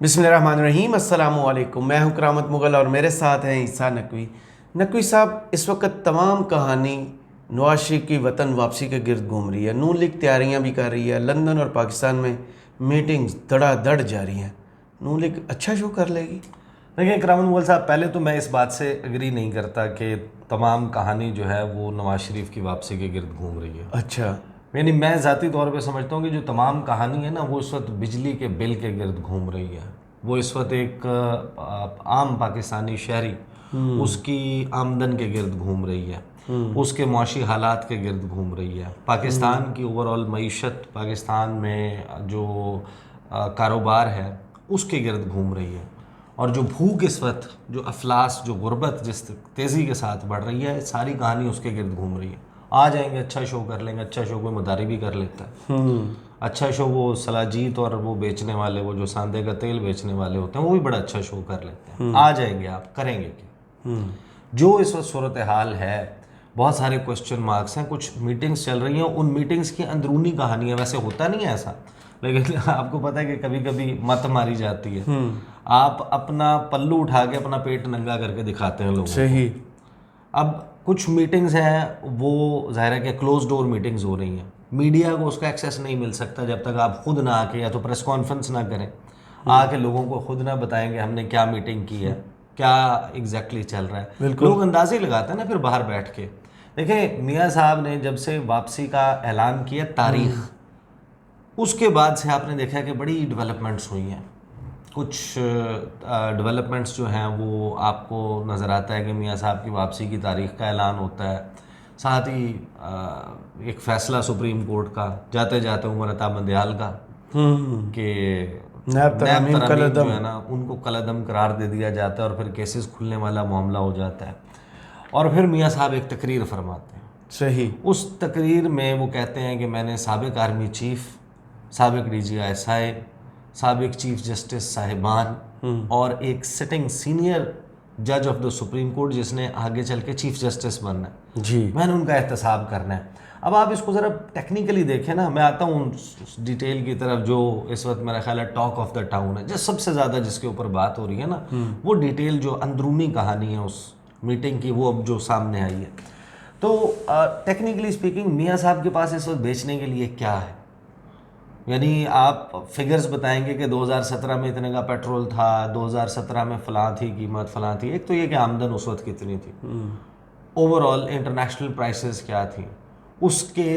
بسم اللہ الرحمن الرحیم، السلام علیکم۔ میں ہوں کرامت مغل اور میرے ساتھ ہیں عیسیٰ نقوی۔ نقوی صاحب، اس وقت تمام کہانی نواز شریف کی وطن واپسی کے گرد گھوم رہی ہے۔ نون لیگ تیاریاں بھی کر رہی ہے، لندن اور پاکستان میں میٹنگز دھڑا دھڑ جاری ہیں۔ نون لیگ اچھا شو کر لے گی؟ دیکھیں کرامت مغل صاحب، پہلے تو میں اس بات سے اگری نہیں کرتا کہ تمام کہانی جو ہے وہ نواز شریف کی واپسی کے گرد گھوم رہی ہے۔ اچھا، یعنی میں ذاتی طور پہ سمجھتا ہوں کہ جو تمام کہانی ہے نا، وہ اس وقت بجلی کے بل کے گرد گھوم رہی ہے۔ وہ اس وقت ایک عام پاکستانی شہری اس کی آمدن کے گرد گھوم رہی ہے، اس کے معاشی حالات کے گرد گھوم رہی ہے، پاکستان کی اوور آل معیشت، پاکستان میں جو کاروبار ہے اس کے گرد گھوم رہی ہے۔ اور جو بھوک اس وقت، جو افلاس، جو غربت جس تیزی کے ساتھ بڑھ رہی ہے، ساری کہانی اس کے گرد گھوم رہی ہے۔ آ جائیں گے، اچھا شو کر لیں گے، اچھا شو کوئی مداری بھی کر لیتا ہے، اچھا شو وہ سلاجیت اور وہ بیچنے والے، وہ جو ساندے کا تیل بیچنے والے ہوتے ہیں، وہ بھی بڑا اچھا شو کر لیتے ہیں۔ آ جائیں گے، آپ کریں گے کیا؟ جو اس وقت صورتحال ہے، بہت سارے کوسچن مارکس ہیں، کچھ میٹنگز چل رہی ہیں، ان میٹنگز کی اندرونی کہانیاں، ویسے ہوتا نہیں ہے ایسا، لیکن آپ کو پتہ ہے کہ کبھی کبھی مت ماری جاتی ہے۔ آپ اپنا پلو اٹھا کے اپنا پیٹ ننگا کر کے دکھاتے ہیں لوگوں کو۔ صحیح۔ اب کچھ میٹنگز ہیں، وہ ظاہر ہے کہ کلوز ڈور میٹنگز ہو رہی ہیں، میڈیا کو اس کا ایکسیس نہیں مل سکتا جب تک آپ خود نہ آ کے، یا تو پریس کانفرنس نہ کریں، آ کے لوگوں کو خود نہ بتائیں کہ ہم نے کیا میٹنگ کی ہے، کیا ایگزیکٹلی چل رہا ہے۔ لوگ اندازے لگاتے ہیں نا پھر باہر بیٹھ کے۔ دیکھیں، میاں صاحب نے جب سے واپسی کا اعلان کیا تاریخ، اس کے بعد سے آپ نے دیکھا کہ بڑی ڈیولپمنٹس ہوئی ہیں۔ کچھ ڈیولپمنٹس جو ہیں وہ آپ کو نظر آتا ہے کہ میاں صاحب کی واپسی کی تاریخ کا اعلان ہوتا ہے، ساتھ ہی ایک فیصلہ سپریم کورٹ کا، جاتے جاتے عمر عطا مندیال کا، کہ نیب ترامیم جو ہے نا ان کو کالعدم قرار دے دیا جاتا ہے اور پھر کیسز کھلنے والا معاملہ ہو جاتا ہے۔ اور پھر میاں صاحب ایک تقریر فرماتے ہیں۔ صحیح۔ اس تقریر میں وہ کہتے ہیں کہ میں نے سابق آرمی چیف، سابق D G I S I, سابق چیف جسٹس صاحبان اور ایک سٹنگ سینئر جج آف دا سپریم کورٹ جس نے آگے چل کے چیف جسٹس بننا ہے، جی، میں نے ان کا احتساب کرنا ہے۔ اب آپ اس کو ذرا ٹیکنیکلی دیکھیں نا، میں آتا ہوں ڈیٹیل کی طرف، جو اس وقت میرا خیال ہے ٹاک آف دا ٹاؤن ہے، جو سب سے زیادہ جس کے اوپر بات ہو رہی ہے نا، وہ ڈیٹیل جو اندرونی کہانی ہے اس میٹنگ کی، وہ اب جو سامنے آئی ہے۔ تو ٹیکنیکلی اسپیکنگ میاں صاحب کے پاس اس وقت بیچنے کے لیے کیا ہے؟ یعنی آپ فگرز بتائیں گے کہ 2017 میں اتنے کا پیٹرول تھا، 2017 میں فلاں تھی قیمت، فلاں تھی۔ ایک تو یہ کہ آمدن اس وقت کتنی تھی، اوور آل انٹرنیشنل پرائسز کیا تھی، اس کے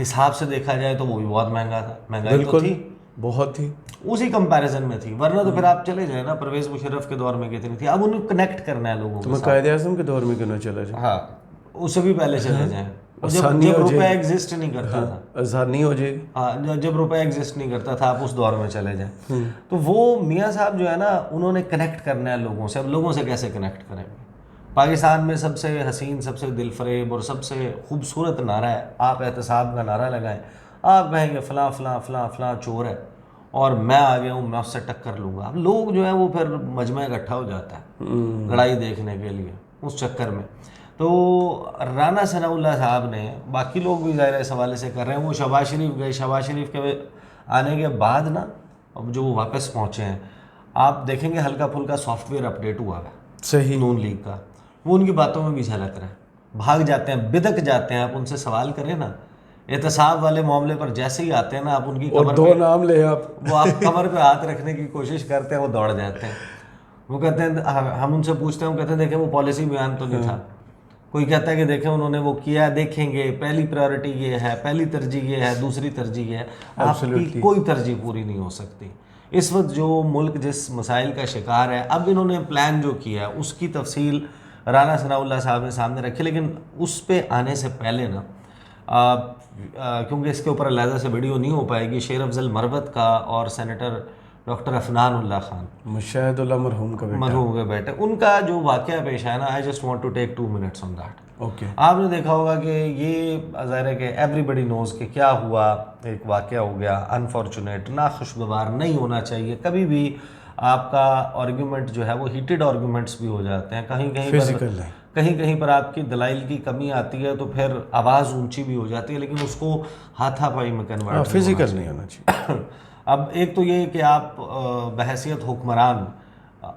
حساب سے دیکھا جائے تو وہ بھی بہت مہنگا تھا، مہنگائی تو تھی، بہت تھی، اسی کمپیریزن میں تھی۔ ورنہ تو پھر آپ چلے جائیں نا، پرویز مشرف کے دور میں کتنی تھی، اب انہیں کنیکٹ کرنا ہے لوگوں کو۔ قائد اعظم کے دور میں کیوں نہ چلا جائے؟ ہاں، اس سے بھی پہلے چلے جائیں، جب روپے ایگزسٹ نہیں کرتا تھا، آسانی ہو جائے گی۔ ہاں، جب روپے ایگزسٹ نہیں کرتا تھا، آپ اس دور میں چلے جائیں۔ تو وہ میاں صاحب جو ہے نا، انہوں نے کنیکٹ کرنا ہے لوگوں سے۔ اب لوگوں سے کیسے کنیکٹ کریں گے؟ پاکستان میں سب سے حسین، سب سے دل فریب اور سب سے خوبصورت نعرہ ہے، آپ احتساب کا نعرہ لگائیں، آپ کہیں گے فلاں فلاں فلاں فلاں چور ہے اور میں آ گیا ہوں، میں اس سے ٹکر لوں گا۔ اب لوگ جو ہے وہ پھر مجمع اکٹھا ہو جاتا ہے لڑائی دیکھنے کے لیے اس چکر میں۔ تو رانا ثناء اللہ صاحب نے، باقی لوگ بھی ظاہر اس حوالے سے کر رہے ہیں، وہ شہباز شریف گئے، شہباز شریف کے آنے کے بعد نا، اب جو وہ واپس پہنچے ہیں، آپ دیکھیں گے ہلکا پھلکا سافٹ ویئر اپڈیٹ ہوا ہے صحیح، نون لیگ کا، وہ ان کی باتوں میں بھی جھلک رہا ہے، بھاگ جاتے ہیں، بدک جاتے ہیں۔ آپ ان سے سوال کریں نا، احتساب والے معاملے پر جیسے ہی آتے ہیں نا، آپ ان کی اور کمر دو پہ، نام لے آپ، وہ آپ کمر پہ ہاتھ رکھنے کی کوشش کرتے ہیں، وہ دوڑ جاتے ہیں۔ وہ کہتے ہیں، ہم ان سے پوچھتے ہیں، وہ کہتے ہیں دیکھیں وہ پالیسی بیان تو نہیں تھا۔ کوئی کہتا ہے کہ دیکھیں انہوں نے وہ کیا، دیکھیں گے، پہلی پریورٹی یہ ہے، پہلی ترجیح یہ ہے، دوسری ترجیح یہ ہے۔ آپ کی کوئی ترجیح پوری نہیں ہو سکتی۔ اس وقت جو ملک جس مسائل کا شکار ہے، اب انہوں نے پلان جو کیا ہے اس کی تفصیل رانا ثناء اللہ صاحب نے سامنے رکھی، لیکن اس پہ آنے سے پہلے نا، کیونکہ اس کے اوپر علیحدہ سے ویڈیو نہیں ہو پائے گی، شیر افضل مروت کا اور سینیٹر ڈاکٹر عفنان اللہ خان، مشاہد اللہ مرحوم کا بیٹا، مرحوم کے بیٹے، ان کا جو واقعہ پیش آیا نا، I just want to take 2 minutes on that۔ Okay, آپ نے دیکھا ہوگا کہ یہ ظاہر ہے کہ ایوری بڈی نوز کہ کیا ہوا، ایک واقعہ ہو گیا انفارچونیٹ، ناخوشگوار، نہیں ہونا چاہیے کبھی بھی۔ آپ کا آرگیومنٹ جو ہے وہ ہیٹڈ آرگیومنٹس بھی ہو جاتے ہیں، کہیں کہیں پر آپ کی دلائل کی کمی آتی ہے تو پھر آواز اونچی بھی ہو جاتی ہے، لیکن اس کو ہاتھا پائی میں کنورٹ فزیکل نہیں ہونا چاہیے۔ اب ایک تو یہ کہ آپ بحیثیت حکمران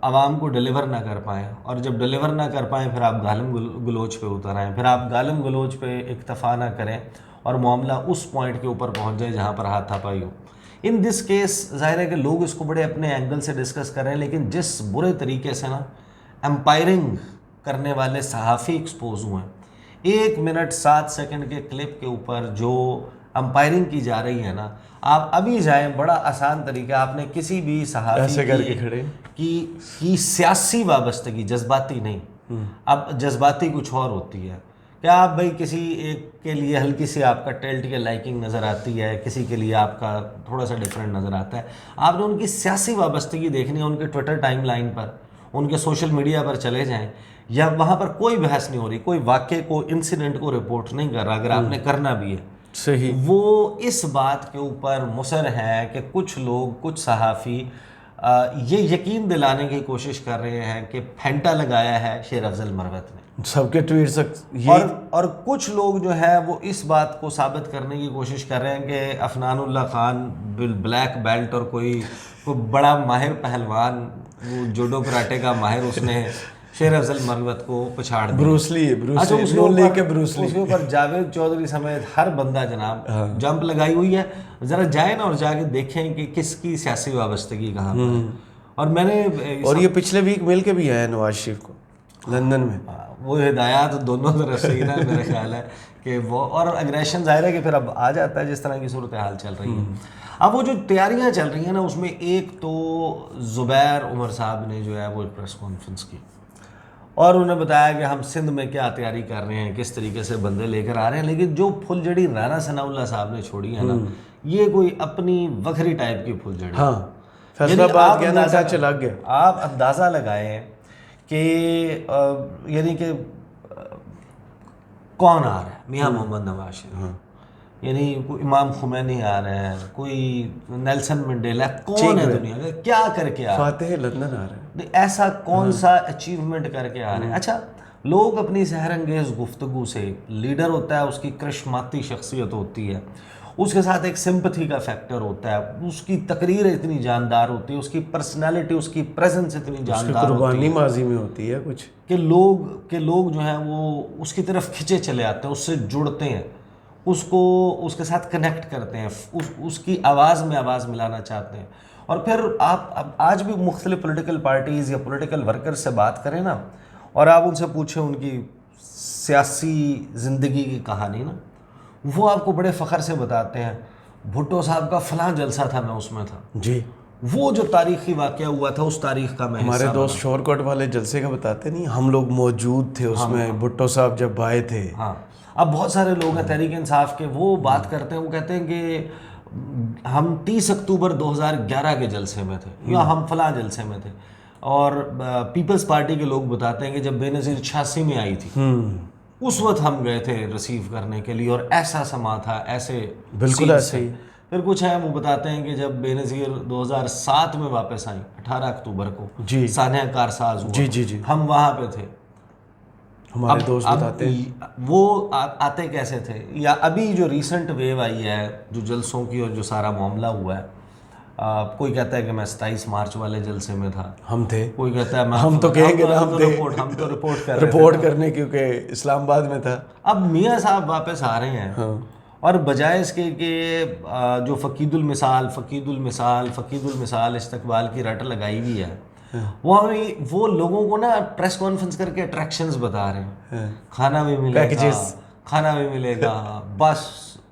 عوام کو ڈیلیور نہ کر پائیں، اور جب ڈیلیور نہ کر پائیں پھر آپ گالم گلوچ پہ اتر آئیں، پھر آپ گالم گلوچ پہ اکتفا نہ کریں اور معاملہ اس پوائنٹ کے اوپر پہنچ جائے جہاں پر ہاتھ تھاپائی ہو۔ ان دس کیس ظاہر ہے کہ لوگ اس کو بڑے اپنے اینگل سے ڈسکس کر رہے ہیں، لیکن جس برے طریقے سے نا امپائرنگ کرنے والے صحافی ایکسپوز ہوئے ہیں، 1 منٹ 7 سیکنڈ کے کلپ کے اوپر جو امپائرنگ کی جا رہی ہے نا، آپ ابھی جائیں، بڑا آسان طریقہ، آپ نے کسی بھی ایسے صحافی کر کے کھڑے کی سیاسی وابستگی، جذباتی نہیں، اب جذباتی کچھ اور ہوتی ہے، کیا آپ بھائی کسی ایک کے لیے ہلکی سی آپ کا ٹلٹ کے لائکنگ نظر آتی ہے، کسی کے لیے آپ کا تھوڑا سا ڈفرینٹ نظر آتا ہے، آپ نے ان کی سیاسی وابستگی دیکھنی ہے، ان کے ٹویٹر ٹائم لائن پر، ان کے سوشل میڈیا پر چلے جائیں، یا وہاں پر کوئی بحث نہیں ہو رہی، کوئی واقعے کو، انسیڈنٹ کو رپورٹ نہیں کر رہا، اگر آپ نے کرنا بھی ہے، صحیح، وہ اس بات کے اوپر مصر ہیں کہ کچھ لوگ، کچھ صحافی یہ یقین دلانے کی کوشش کر رہے ہیں کہ پھینٹا لگایا ہے شیر افضل مروت نے، سب کے ٹویٹ اور کچھ لوگ جو ہے وہ اس بات کو ثابت کرنے کی کوشش کر رہے ہیں کہ عفنان اللہ خان بلیک بیلٹ اور کوئی بڑا ماہر پہلوان، وہ جوڈو کراٹے کا ماہر، اس نے شیر افضل مروت کو پچھاڑ دیا۔ بروسلی اچھا، اس کے اوپر جاوید چودھری سمیت ہر بندہ جناب جمپ لگائی ہوئی ہے، ذرا جائیں نا اور جا کے دیکھیں کہ کس کی سیاسی وابستگی کہاں پر ہے۔ اور میں نے اور یہ پچھلے ویک مل کے بھی آیا نواز شریف کو لندن میں، وہ ہدایات دونوں طرف سے ہی نا، میرا خیال ہے کہ وہ، اور اگریشن ظاہر ہے کہ پھر اب آ جاتا ہے جس طرح کی صورتحال چل رہی ہے۔ اب وہ جو تیاریاں چل رہی ہیں نا، اس میں ایک تو زبیر عمر صاحب نے جو ہے وہ پریس کانفرنس کی اور انہوں نے بتایا کہ ہم سندھ میں کیا تیاری کر رہے ہیں، کس طریقے سے بندے لے کر آ رہے ہیں، لیکن جو پھل جڑی رانا ثناء اللہ صاحب نے چھوڑی ہے نا، یہ کوئی اپنی وکھری ٹائپ کی پھل جڑی، ہاں، فیصلہ باد گیا نا، ٹچ لگ گیا۔ آپ اندازہ لگائیں کہ یعنی کہ کون آ رہا ہے، میاں محمد نواز شریف، یعنی کوئی امام خمینی آ رہے ہیں، کوئی نیلسن منڈیلا، کون ہے دنیا کا، کیا کر کے آ رہا ہے، فاتح لندن آ رہے ہیں، ایسا کون سا اچیومنٹ کر کے آ رہے ہیں۔ اچھا، لوگ اپنی سحر انگیز گفتگو سے، لیڈر ہوتا ہے، اس کی کرشماتی شخصیت ہوتی ہے، اس کے ساتھ ایک سمپتھی کا فیکٹر ہوتا ہے، اس کی تقریر اتنی جاندار ہوتی ہے، اس کی پرسنالٹی، اس کی پریزنس اتنی جاندار ہوتی قربانی ہے ماضی میں ہوتی ہے کچھ، کہ لوگ جو ہیں وہ اس کی طرف کھنچے چلے آتے ہیں، اس سے جڑتے ہیں، اس کے ساتھ کنیکٹ کرتے ہیں، اس کی آواز میں آواز ملانا چاہتے ہیں۔ اور پھر آپ اب آج بھی مختلف پولیٹیکل پارٹیز یا پولیٹیکل ورکر سے بات کریں نا، اور آپ ان سے پوچھیں ان کی سیاسی زندگی کی کہانی نا، وہ آپ کو بڑے فخر سے بتاتے ہیں، بھٹو صاحب کا فلاں جلسہ تھا، میں اس میں تھا، جی، وہ جو تاریخی واقعہ ہوا تھا اس تاریخ کا میں ہمارے حصہ دوست شور کوٹ والے جلسے کا بتاتے نہیں، ہم لوگ موجود تھے اس میں، بھٹو صاحب جب آئے تھے۔ ہاں، اب بہت سارے لوگ ہیں تحریک انصاف کے، وہ بات کرتے ہیں، وہ کہتے ہیں کہ ہم 30 اکتوبر 2011 کے جلسے میں تھے، یا ہم فلاں جلسے میں تھے، اور پیپلز پارٹی کے لوگ بتاتے ہیں کہ جب بے نظیر 86 میں آئی تھی، اس وقت ہم گئے تھے ریسیو کرنے کے لیے، اور ایسا سما تھا، ایسے بالکل ایسے ہی۔ پھر کچھ ہیں وہ بتاتے ہیں کہ جب بے نظیر 2007 میں واپس آئیں، 18 اکتوبر کو جی، سانحہ کارساز ہوا، جی، ہم وہاں پہ تھے۔ ہمارے دوست بتاتے ہیں وہ آتے کیسے تھے، یا ابھی جو ریسنٹ ویو آئی ہے جو جلسوں کی اور جو سارا معاملہ ہوا ہے، کوئی کہتا ہے کہ میں 27 مارچ والے جلسے میں تھا، ہم تھے، کوئی کہتا ہے ہم تو کہیں گے نا ہم تھے، ہم تو رپورٹ کر رہے تھے، رپورٹ کرنے، کیونکہ اسلام آباد میں تھا۔ اب میاں صاحب واپس آ رہے ہیں، اور بجائے اس کے کہ جو فقید المثال استقبال کی رٹ لگائی ہوئی ہے، وہ لوگوں کو نا پریس کانفرنس کر کے اٹریکشنز بتا رہے ہیں، کھانا بھی ملے گا، کھانا بھی ملے گا، بس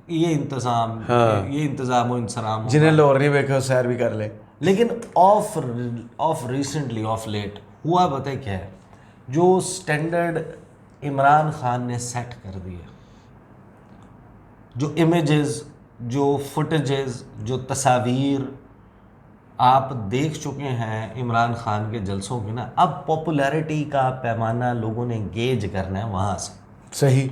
یہ انتظام و انصرام، جنہیں لوور نہیں بیکھے سیر بھی کر لے۔ لیکن آف ریسنٹلی آف لیٹ ہوا پتہ کیا ہے، جو سٹینڈرڈ عمران خان نے سیٹ کر دیا، جو امیجز، جو فوٹیجز، جو تصاویر آپ دیکھ چکے ہیں عمران خان کے جلسوں کی نا، اب پاپولیرٹی کا پیمانہ لوگوں نے گیج کرنا ہے وہاں سے، صحیح،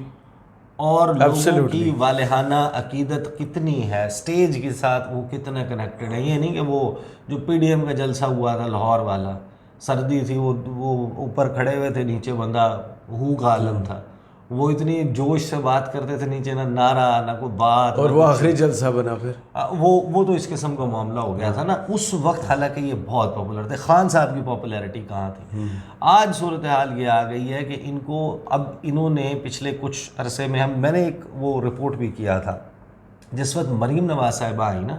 اور لوگوں کی والہانہ عقیدت کتنی ہے، سٹیج کے ساتھ وہ کتنے کنیکٹڈ ہیں۔ یہ نہیں کہ وہ جو پی ڈی ایم کا جلسہ ہوا تھا لاہور والا، سردی تھی، وہ اوپر کھڑے ہوئے تھے، نیچے بندہ ہو کا عالم تھا، وہ اتنی جوش سے بات کرتے تھے، نیچے نہ نعرہ نہ کوئی بات، اور وہ آخری جلسہ بنا پھر وہ تو اس قسم کا معاملہ ہو گیا تھا نا اس وقت. حالانکہ یہ بہت پاپولر تھے. خان صاحب کی پاپولیرٹی کہاں تھی؟ آج صورتحال یہ آ گئی ہے کہ ان کو اب انہوں نے پچھلے کچھ عرصے میں میں نے ایک وہ رپورٹ بھی کیا تھا جس وقت مریم نواز صاحبہ آئی نا،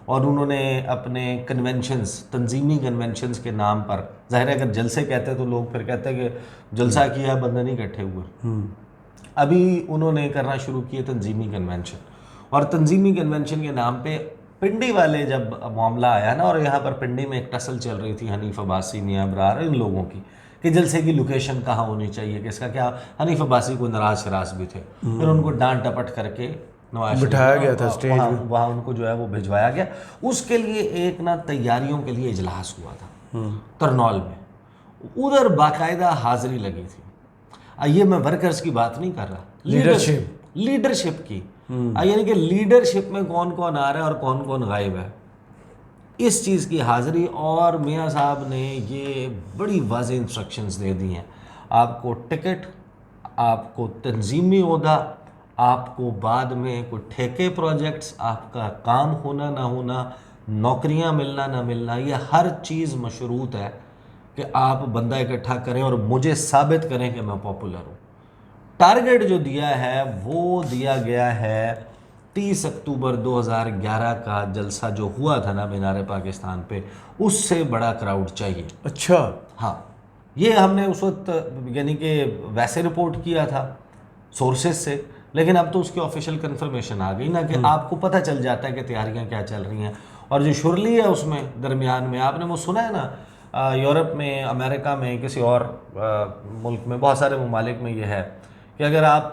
اور انہوں نے اپنے کنونشنز، تنظیمی کنونشنز کے نام پر، ظاہر ہے اگر جلسے کہتے تو لوگ پھر کہتے ہیں کہ جلسہ کیا ہے بندہ نہیں اکٹھے ہوئے. ابھی انہوں نے کرنا شروع کیے تنظیمی کنونشن، اور تنظیمی کنونشن کے نام پہ پنڈی والے جب معاملہ آیا نا، اور یہاں پر پنڈی میں ایک ٹسل چل رہی تھی حنیف عباسی، میاں ابرار، ان لوگوں کی کہ جلسے کی لوکیشن کہاں ہونی چاہیے، کہ اس کا کیا. حنیف عباسی کو ناراض شراز بھی تھے، پھر ان کو ڈانٹ ٹپٹ کر کے نواز بٹھایا گیا تھا اسٹیج میں، وہاں ان کو جو ہے وہ بھجوایا گیا. اس کے لیے ایک نا تیاریوں کے لیے اجلاس ہوا تھا ترنول میں، ادھر باقاعدہ حاضری لگی تھی. یہ میں ورکرز کی بات نہیں کر رہا، لیڈرشپ کی، یعنی کہ لیڈرشپ میں کون کون آ رہا ہے اور کون کون غائب ہے، اس چیز کی حاضری. اور میاں صاحب نے یہ بڑی واضح انسٹرکشنز دے دی ہیں، آپ کو ٹکٹ، آپ کو تنظیمی عہدہ، آپ کو بعد میں کوئی ٹھیکے پروجیکٹس، آپ کا کام ہونا نہ ہونا، نوکریاں ملنا نہ ملنا، یہ ہر چیز مشروط ہے کہ آپ بندہ اکٹھا کریں اور مجھے ثابت کریں کہ میں پاپولر ہوں. ٹارگٹ جو دیا ہے وہ دیا گیا ہے 30 اکتوبر 2011 کا جلسہ جو ہوا تھا نا مینار پاکستان پہ، اس سے بڑا کراؤڈ چاہیے. اچھا ہاں، یہ ہم نے اس وقت یعنی کہ ویسے رپورٹ کیا تھا سورسز سے، لیکن اب تو اس کی آفیشیل کنفرمیشن آ گئی نا کہ آپ کو پتہ چل جاتا ہے کہ تیاریاں کیا چل رہی ہیں. اور جو شرلی ہے اس میں درمیان میں، آپ نے وہ سنا ہے نا، یورپ میں، امریکہ میں، کسی اور ملک میں، بہت سارے ممالک میں یہ ہے کہ اگر آپ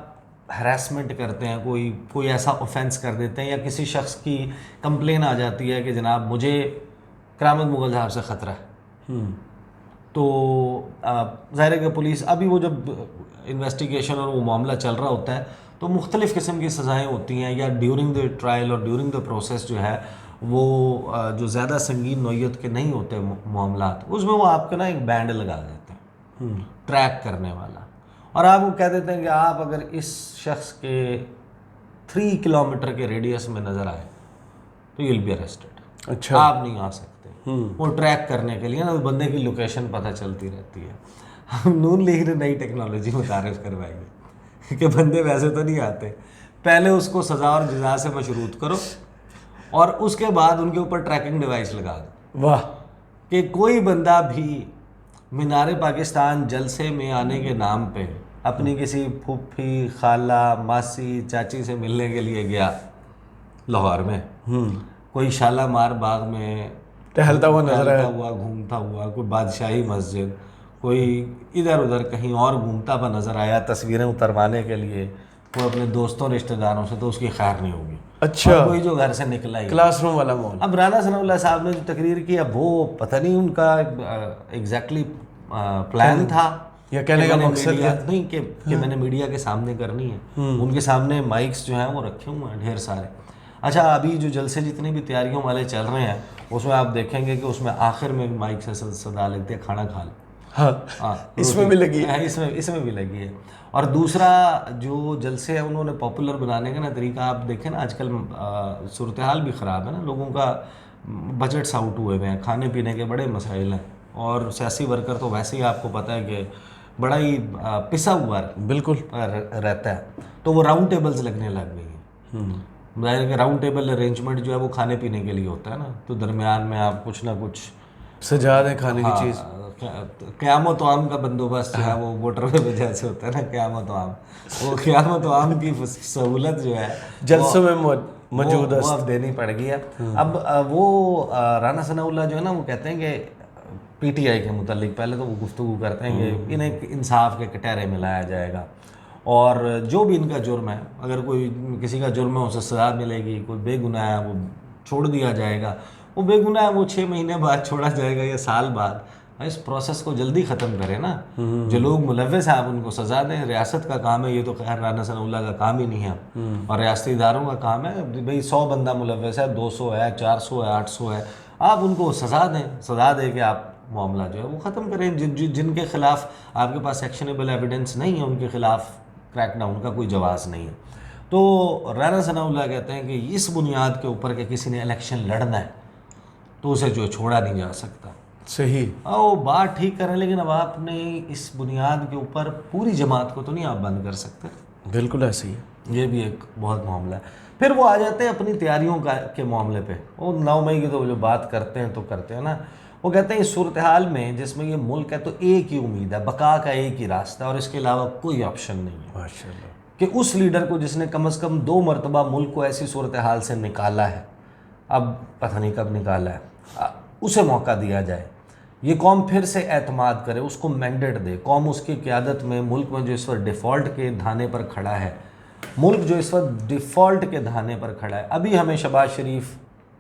ہراسمنٹ کرتے ہیں، کوئی ایسا اوفینس کر دیتے ہیں، یا کسی شخص کی کمپلین آ جاتی ہے کہ جناب مجھے کرامت مغل صاحب سے خطرہ ہے، تو ظاہر ہے کہ پولیس ابھی وہ جب انویسٹیگیشن اور وہ معاملہ چل رہا ہوتا ہے تو مختلف قسم کی سزائیں ہوتی ہیں، یا ڈیورنگ دا ٹرائل اور ڈیورنگ دا پروسیس جو ہے وہ جو زیادہ سنگین نوعیت کے نہیں ہوتے معاملات، اس میں وہ آپ کا نا ایک بینڈ لگا دیتے ہیں ٹریک کرنے والا، اور آپ وہ کہہ دیتے ہیں کہ آپ اگر اس شخص کے 3 کلومیٹر کے ریڈیس میں نظر آئے تو یو ول بی اریسٹڈ. اچھا، آپ نہیں آ سکتے. وہ ٹریک کرنے کے لیے نا بندے کی لوکیشن پتہ چلتی رہتی ہے. ہم نون لیگ نے نئی ٹیکنالوجی متعارف کروائی ہے کہ بندے ویسے تو نہیں آتے، پہلے اس کو سزا اور جزا سے مشروط کرو اور اس کے بعد ان کے اوپر ٹریکنگ ڈیوائس لگا دو. واہ، کہ کوئی بندہ بھی مینار پاکستان جلسے میں آنے کے نام پہ اپنی کسی پھوپھی، خالہ، ماسی، چاچی سے ملنے کے لیے گیا لاہور میں، کوئی شالامار باغ میں ٹہلتا ہوا نظر آیا، گھومتا ہوا، کوئی بادشاہی مسجد، کوئی ادھر ادھر کہیں اور گھومتا ہوا نظر آیا تصویریں اتروانے کے لیے، کوئی اپنے دوستوں رشتہ داروں سے، تو اس کی خیر نہیں ہوگی. اچھا، کوئی جو گھر سے نکلا ہی، کلاس روم والا ماحول. اب رانا ثناء اللہ صاحب نے جو تقریر کی، اب وہ پتہ نہیں ان کا ایگزیکٹلی پلان تھا یا کہنے کا مقصد کیا نہیں کہ میں نے میڈیا کے سامنے کرنی ہے. ان کے سامنے مائکس جو ہیں وہ رکھے ہوئے ہیں ڈھیر سارے. اچھا، ابھی جو جلسے جتنی بھی تیاریوں والے چل رہے ہیں اس میں آپ دیکھیں گے کہ اس میں آخر میں مائک سے صدا لگتی ہے کھانا کھا لو. ہاں، اس میں بھی لگی ہے، اس میں بھی لگی ہے. اور دوسرا جو جلسے ہیں انہوں نے پاپولر بنانے کا نا طریقہ آپ دیکھیں نا، آج کل صورتحال بھی خراب ہے نا، لوگوں کا بجٹس آؤٹ ہوئے ہوئے ہیں، کھانے پینے کے بڑے مسائل ہیں، اور سیاسی ورکر تو ویسے ہی آپ کو پتہ ہے کہ بڑا ہی پسا ہوا بالکل رہتا ہے. تو وہ راؤنڈ ٹیبلز لگنے لگ گئی ہیں. ظاہر ہے کہ راؤنڈ ٹیبل ارینجمنٹ جو ہے وہ کھانے پینے کے لیے ہوتا ہے نا، تو درمیان میں آپ کچھ نہ کچھ سجا دیں کھانے کی چیز. قیام و طعام کا بندوبست جو ہے وہ موٹر وے پہ جیسے ہوتا ہے نا، قیام و طعام، وہ قیام و طعام کی سہولت جو ہے جلسوں میں موجود ہے، وہ اب دینی پڑ گئی ہے. اب وہ رانا ثناء اللہ جو ہے نا وہ کہتے ہیں کہ پی ٹی آئی کے متعلق پہلے تو وہ گفتگو کرتے ہیں کہ انہیں انصاف کے کٹہرے میں لایا جائے گا، اور جو بھی ان کا جرم ہے، اگر کوئی کسی کا جرم ہے اسے سزا ملے گی، کوئی بے گناہ ہے وہ چھوڑ دیا جائے گا، وہ بے گناہ ہے وہ 6 مہینے بعد چھوڑا جائے گا یا سال بعد. اس پروسیس کو جلدی ختم کرے نا، جو لوگ ملوث ہیں آپ ان کو سزا دیں. ریاست کا کام ہے یہ، تو خیر رانا ثناء اللہ کا کام ہی نہیں ہے، اور ریاستی اداروں کا کام ہے بھئی 100 بندہ ملوث ہے، 200 ہے، 400 ہے، 800 ہے، آپ ان کو سزا دیں. سزا دے کے آپ معاملہ جو ہے وہ ختم کریں. جن کے خلاف آپ کے پاس ایکشنیبل ایویڈنس نہیں ہے ان کے خلاف کریک ڈاؤن کا کوئی جواز نہیں ہے. تو رانا ثناء اللہ کہتے ہیں کہ اس بنیاد کے اوپر کہ کسی نے الیکشن لڑنا ہے تو اسے جو چھوڑا نہیں جا سکتا. صحیح. وہ بات ٹھیک کریں لیکن اب آپ نے اس بنیاد کے اوپر پوری جماعت کو تو نہیں آپ بند کر سکتے. بالکل ایسے ہی ہے. یہ بھی ایک بہت معاملہ ہے. پھر وہ آ جاتے ہیں اپنی تیاریوں کے معاملے پہ. وہ 9 مئی کی تو جو بات کرتے ہیں تو کرتے ہیں نا. وہ کہتے ہیں اس صورتحال میں جس میں یہ ملک ہے تو ایک ہی امید ہے, بقا کا ایک ہی راستہ, اور اس کے علاوہ کوئی آپشن نہیں ہے. ماشاءاللہ. کہ اس لیڈر کو جس نے کم از کم 2 مرتبہ ملک کو ایسی صورتحال سے نکالا ہے, اب پتہ نہیں کب نکالا ہے, اسے موقع دیا جائے. یہ قوم پھر سے اعتماد کرے, اس کو مینڈیٹ دے. قوم اس کی قیادت میں ملک میں جو اس وقت ڈیفالٹ کے دھانے پر کھڑا ہے, ملک جو اس وقت ڈیفالٹ کے دھانے پر کھڑا ہے. ابھی ہمیں شہباز شریف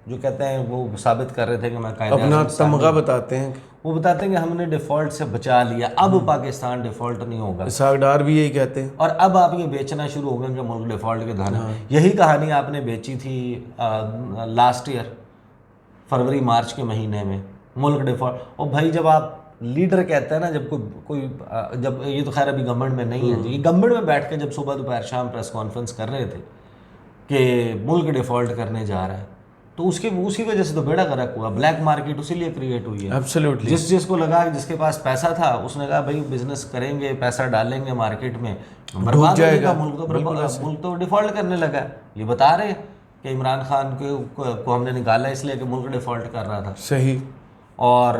جو کہتے ہیں وہ ثابت کر رہے تھے کہ میں قائد اپنا تمغہ بتاتے ہیں, وہ بتاتے ہیں کہ ہم نے ڈیفالٹ سے بچا لیا, اب پاکستان ڈیفالٹ نہیں ہوگا. اسحاق ڈار بھی یہی کہتے ہیں. اور اب آپ یہ بیچنا شروع ہو گئے کہ ملک ڈیفالٹ کے دھانے. یہی کہانی آپ نے بیچی تھی لاسٹ ایئر فروری مارچ کے مہینے میں, ملک ڈیفالٹ. اور بھائی جب آپ لیڈر کہتے ہیں نا, جب کوئی جب یہ تو خیر ابھی گورنمنٹ میں نہیں ہے جی, یہ گورنمنٹ میں بیٹھ کے جب صبح دوپہر شام پریس کانفرنس کر رہے تھے کہ ملک ڈیفالٹ کرنے جا رہا ہے, تو اسی وجہ سے تو بیڑا غرق ہوا. بلیک مارکیٹ اسی لیے کریٹ ہوئی ہے. ایبسلیوٹلی. جس کو لگا جس کے پاس پیسہ تھا اس نے کہا بھائی بزنس کریں گے, پیسہ ڈالیں گے مارکیٹ میں, برباد ہو جائے گا ملک تو ڈیفالٹ کرنے لگا. یہ بتا رہے ہیں کہ عمران خان کو ہم نے نکالا اس لیے کہ ملک ڈیفالٹ کر رہا تھا. صحیح. اور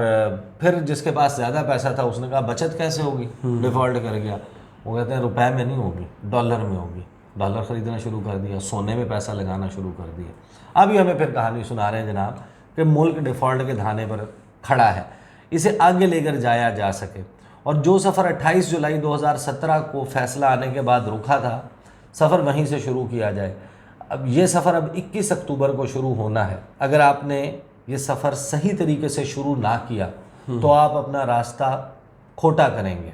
پھر جس کے پاس زیادہ پیسہ تھا اس نے کہا بچت کیسے ہوگی, ڈیفالٹ کر گیا. وہ کہتے ہیں روپے میں نہیں ہوگی, ڈالر میں ہوگی. ڈالر خریدنا شروع کر دیا, سونے میں پیسہ لگانا شروع کر دیا. ابھی ہمیں پھر کہانی سنا رہے ہیں جناب کہ ملک ڈیفالٹ کے دھانے پر کھڑا ہے, اسے آگے لے کر جایا جا سکے. اور جو سفر 28 جولائی 2017 کو فیصلہ آنے کے بعد رکا تھا, سفر وہیں سے شروع کیا جائے. اب یہ سفر اب 21 اکتوبر کو شروع ہونا ہے. اگر آپ نے یہ سفر صحیح طریقے سے شروع نہ کیا تو آپ اپنا راستہ کھوٹا کریں گے.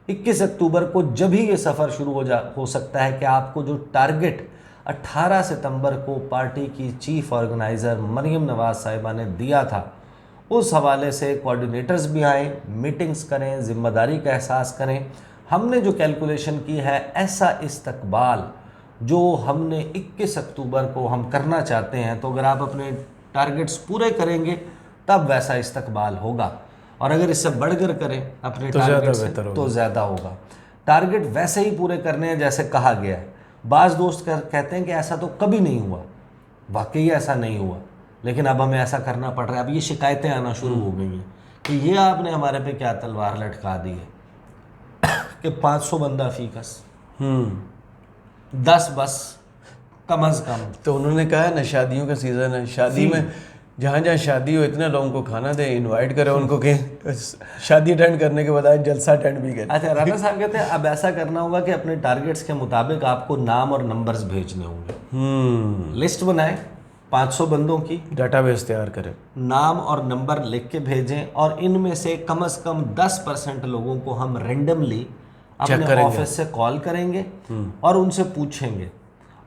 21 اکتوبر کو جب ہی یہ سفر شروع ہو سکتا ہے کہ آپ کو جو ٹارگٹ 18 ستمبر کو پارٹی کی چیف آرگنائزر مریم نواز صاحبہ نے دیا تھا, اس حوالے سے کوارڈینیٹرز بھی آئیں, میٹنگز کریں, ذمہ داری کا احساس کریں. ہم نے جو کیلکولیشن کی ہے, ایسا استقبال جو ہم نے 21 اکتوبر کو ہم کرنا چاہتے ہیں, تو اگر آپ اپنے ٹارگٹس پورے کریں گے تب ویسا استقبال ہوگا. اور اگر اس سے بڑھ کر کریں اپنے ٹارگٹ سے تو زیادہ ہوگا. ٹارگٹ ویسے ہی پورے کرنے ہیں جیسے کہا گیا ہے. بعض دوست کہتے ہیں کہ ایسا تو کبھی نہیں ہوا, واقعی ایسا نہیں ہوا, لیکن اب ہمیں ایسا کرنا پڑ رہا ہے. اب یہ شکایتیں آنا شروع ہو گئی ہیں کہ یہ آپ نے ہمارے پہ کیا تلوار لٹکا دی ہے کہ 500 بندہ فی کس, 10 بس کم از کم. تو انہوں نے کہا ہے نا شادیوں کا سیزن ہے, شادی میں جہاں جہاں شادی ہو اتنے لوگوں کو کھانا دیں, انوائٹ کریں ان کو کہ شادی اٹینڈ کرنے کے بجائے جلسہ اٹینڈ بھی کریں. اچھا, رانا صاحب کہتے ہیں اب ایسا کرنا ہوگا کہ اپنے ٹارگٹس کے مطابق آپ کو نام اور نمبرز بھیجنے ہوں گے. لسٹ بنائیں 500 بندوں کی, ڈیٹا بیس تیار کریں, نام اور نمبر لکھ کے بھیجیں, اور ان میں سے کم از کم 10% لوگوں کو ہم رینڈملی اپنے آفس سے کال کریں گے اور ان سے پوچھیں گے.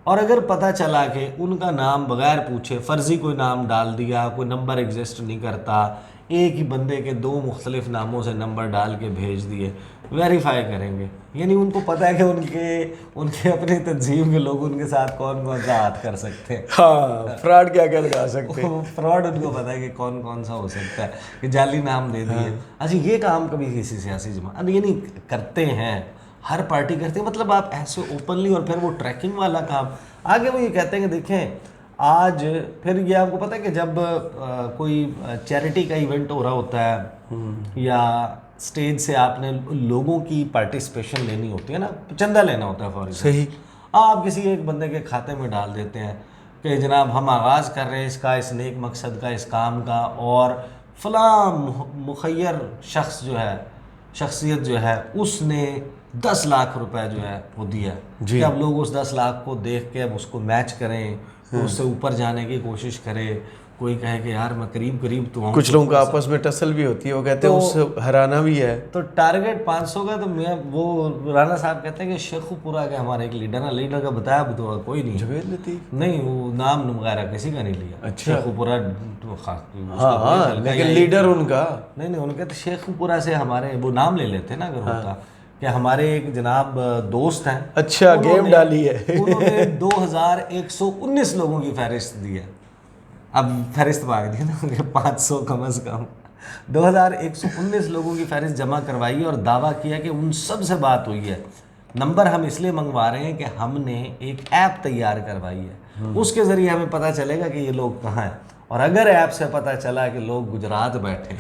اور اگر پتہ چلا کہ ان کا نام بغیر پوچھے فرضی کوئی نام ڈال دیا, کوئی نمبر ایگزسٹ نہیں کرتا, ایک ہی بندے کے 2 مختلف ناموں سے نمبر ڈال کے بھیج دیے, ویریفائی کریں گے. یعنی ان کو پتہ ہے کہ ان کے اپنی تنظیم کے لوگ ان کے ساتھ کون کون سا ہاتھ کر سکتے ہیں, ہاں فراڈ کیا کیا لگا سکتے ہیں. فراڈ ان کو پتہ ہے کہ کون کون سا ہو سکتا ہے, کہ جعلی نام دے دیے. اچھا, یہ کام کبھی کسی سیاسی جماعت یعنی کرتے ہیں, ہر پارٹی کرتے ہیں, مطلب آپ ایسے اوپنلی. اور پھر وہ ٹریکنگ والا کام آگے وہ یہ کہتے ہیں کہ دیکھیں آج پھر یہ آپ کو پتہ ہے کہ جب کوئی چیریٹی کا ایونٹ ہو رہا ہوتا ہے یا اسٹیج سے آپ نے لوگوں کی پارٹیسپیشن لینی ہوتی ہے نا, چندہ لینا ہوتا ہے فوری, صحیح, آپ کسی ایک بندے کے کھاتے میں ڈال دیتے ہیں کہ جناب ہم آغاز کر رہے ہیں اس کا, اس نیک مقصد کا, اس کام کا, اور فلاں مخیر شخص جو ہے, شخصیت جو ہے, اس نے 10 لاکھ روپے جو ہے وہ دیا. کہ اب لوگ اس 10 لاکھ کو دیکھ کے اب اس کو میچ کریں, اس سے اوپر جانے کی کوشش کرے. کوئی کہے کہ یار میں قریب تو ہوں. کچھ لوگوں کا آپس میں ٹسل بھی ہوتی ہے, وہ کہتے ہیں اس سے ہرانا بھی ہے. تو ٹارگٹ 500 کا. تو میں وہ رانا صاحب کہتے ہیں کہ شیخو پورہ کا ہمارا ایک لیڈر کا بتایا تو کوئی نہیں, جوید لطیف نہیں, وہ نام وغیرہ کسی کا نہیں لیا. اچھا, شیخو پورہ ہاں لیکن لیڈر ان کا نہیں, ان کہتے شیخو پورہ سے ہمارے وہ نام لے لیتے نا اگر ہوتا, کہ ہمارے ایک جناب دوست ہیں, اچھا گیم ڈالی ہے, انہوں نے 2119 لوگوں کی فہرست دی ہے. اب فہرست مانگ دی نا 500 کم از کم, 2119 لوگوں کی فہرست جمع کروائی اور دعویٰ کیا کہ ان سب سے بات ہوئی ہے. نمبر ہم اس لیے منگوا رہے ہیں کہ ہم نے ایک ایپ تیار کروائی ہے, اس کے ذریعے ہمیں پتہ چلے گا کہ یہ لوگ کہاں ہیں. اور اگر ایپ سے پتہ چلا کہ لوگ گجرات بیٹھے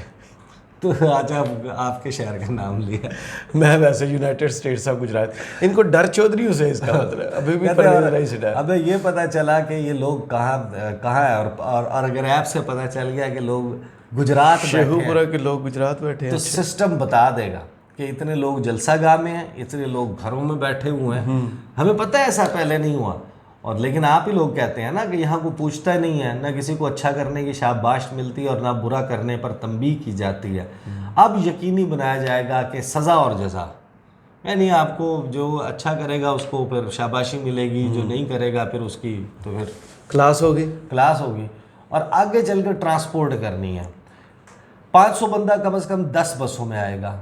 تو آج آپ کے شہر کا نام لیا. میں ویسے یونائٹڈ اسٹیٹس آف گجرات, ان کو ڈر چودھریوں سے اس کا مطلب ابھی بھی پرویز سے ڈر. اب یہ پتہ چلا کہ یہ لوگ کہاں ہیں, اور اگر ایپ سے پتہ چل گیا کہ لوگ گجرات شیخو پورہ کے لوگ گجرات بیٹھے ہیں, تو سسٹم بتا دے گا کہ اتنے لوگ جلسہ گاہ میں ہیں, اتنے لوگ گھروں میں بیٹھے ہوئے ہیں. ہمیں پتہ ہے ایسا پہلے نہیں ہوا, اور لیکن آپ ہی لوگ کہتے ہیں نا کہ یہاں کوئی پوچھتا نہیں ہے, نہ کسی کو اچھا کرنے کی شاباش ملتی اور نہ برا کرنے پر تنبیہ کی جاتی ہے. اب یقینی بنایا جائے گا کہ سزا اور جزا, یعنی آپ کو جو اچھا کرے گا اس کو پھر شاباشی ملے گی, جو نہیں کرے گا پھر اس کی تو پھر کلاس ہوگی. اور آگے چل کر ٹرانسپورٹ کرنی ہے. 500 بندہ کم از کم 10 بسوں میں آئے گا.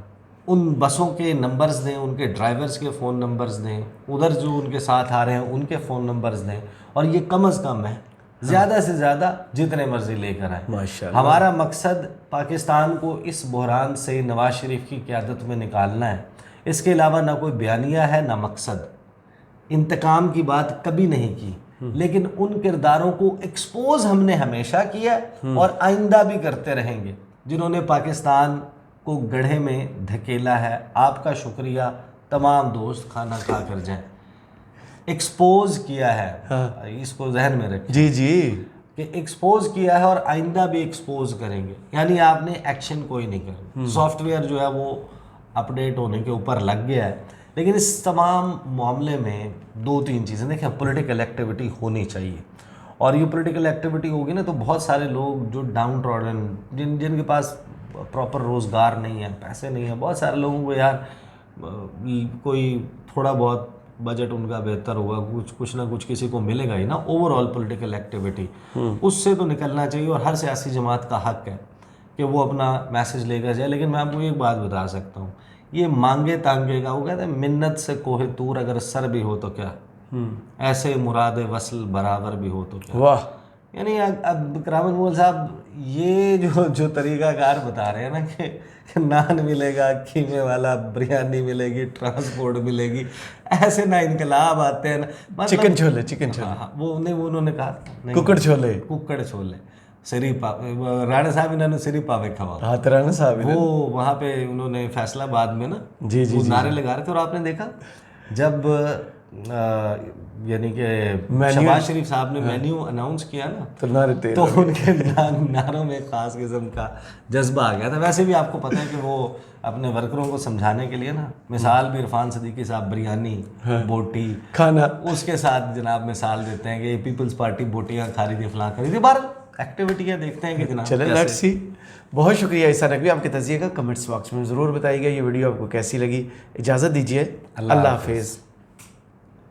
ان بسوں کے نمبرز دیں, ان کے ڈرائیورز کے فون نمبرز دیں, ادھر جو ان کے ساتھ آ رہے ہیں ان کے فون نمبرز دیں, اور یہ کم از کم ہے, زیادہ سے زیادہ جتنے مرضی لے کر آئیں. ماشاءاللہ. ہمارا مقصد پاکستان کو اس بحران سے نواز شریف کی قیادت میں نکالنا ہے. اس کے علاوہ نہ کوئی بیانیہ ہے نہ مقصد. انتقام کی بات کبھی نہیں کی, لیکن ان کرداروں کو ایکسپوز ہم نے ہمیشہ کیا اور آئندہ بھی کرتے رہیں گے جنہوں نے پاکستان کو گڑھے میں دھکیلا ہے. آپ کا شکریہ, تمام دوست کھانا کھا کر جائیں. ایکسپوز کیا ہے, اس کو ذہن میں رکھیں جی کہ ایکسپوز کیا ہے اور آئندہ بھی ایکسپوز کریں گے. یعنی آپ نے ایکشن کوئی نہیں کرنا. سافٹ ویئر جو ہے وہ اپ ڈیٹ ہونے کے اوپر لگ گیا ہے, لیکن اس تمام معاملے میں 2-3 چیزیں دیکھیں. پولیٹیکل ایکٹیویٹی ہونی چاہیے, اور یہ پولیٹیکل ایکٹیویٹی ہوگی نا تو بہت سارے لوگ جو ڈاؤن ٹراڈن, جن کے پاس پراپر روزگار نہیں ہے, پیسے نہیں ہیں, بہت سارے لوگوں کو یار کوئی تھوڑا بہت بجٹ ان کا بہتر ہوگا, کچھ نہ کچھ کسی کو ملے گا ہی نا. اوور آل پولیٹیکل ایکٹیویٹی اس سے تو نکلنا چاہیے, اور ہر سیاسی جماعت کا حق ہے کہ وہ اپنا میسج لے کر جائے. لیکن میں آپ کو ایک بات بتا سکتا ہوں, یہ مانگے تانگے کا, وہ کہتے ہیں منت سے کوہ طور اگر سر بھی ہو تو کیا, ایسے مراد وصل برابر بھی ہو تو کیا. واہ. یعنی اب کرامت مغل صاحب یہ جو طریقہ کار بتا رہے ہیں نا کہ نان ملے گا, کیمے والا بریانی ملے گی, ٹرانسپورٹ ملے گی, ایسے نہ انقلاب آتے ہیں نا. چکن چھولے وہ انہوں نے کہا ککڑ چھولے سری رانا صاحب انہوں نے سری پاوے کھوا. ہاں رانا صاحب وہ وہاں پہ انہوں نے فیصلہ آباد میں نا وہ نعرے لگا رہے تھے, اور آپ نے دیکھا جب یعنی کہ شہباز شریف صاحب نے مینیو اناؤنس کیا نا تو ان کے نعروں میں خاص قسم کا جذبہ آ گیا تھا. ویسے بھی آپ کو پتہ ہے کہ وہ اپنے ورکروں کو سمجھانے کے لیے نا مثال بھی عرفان صدیقی صاحب بریانی بوٹی کھانا اس کے ساتھ جناب مثال دیتے ہیں کہ پیپلز پارٹی بوٹیاں کھا رہی تھی, فلاں کری تھی. بار ایکٹیویٹیاں دیکھتے ہیں کہ جناب چلے لیٹس سی. بہت شکریہ عیسیٰ نقوی, آپ کے تجزیے کا کمنٹس باکس میں ضرور بتائیے گا. یہ ویڈیو آپ کو کیسی لگی. اجازت دیجیے, اللہ حافظ.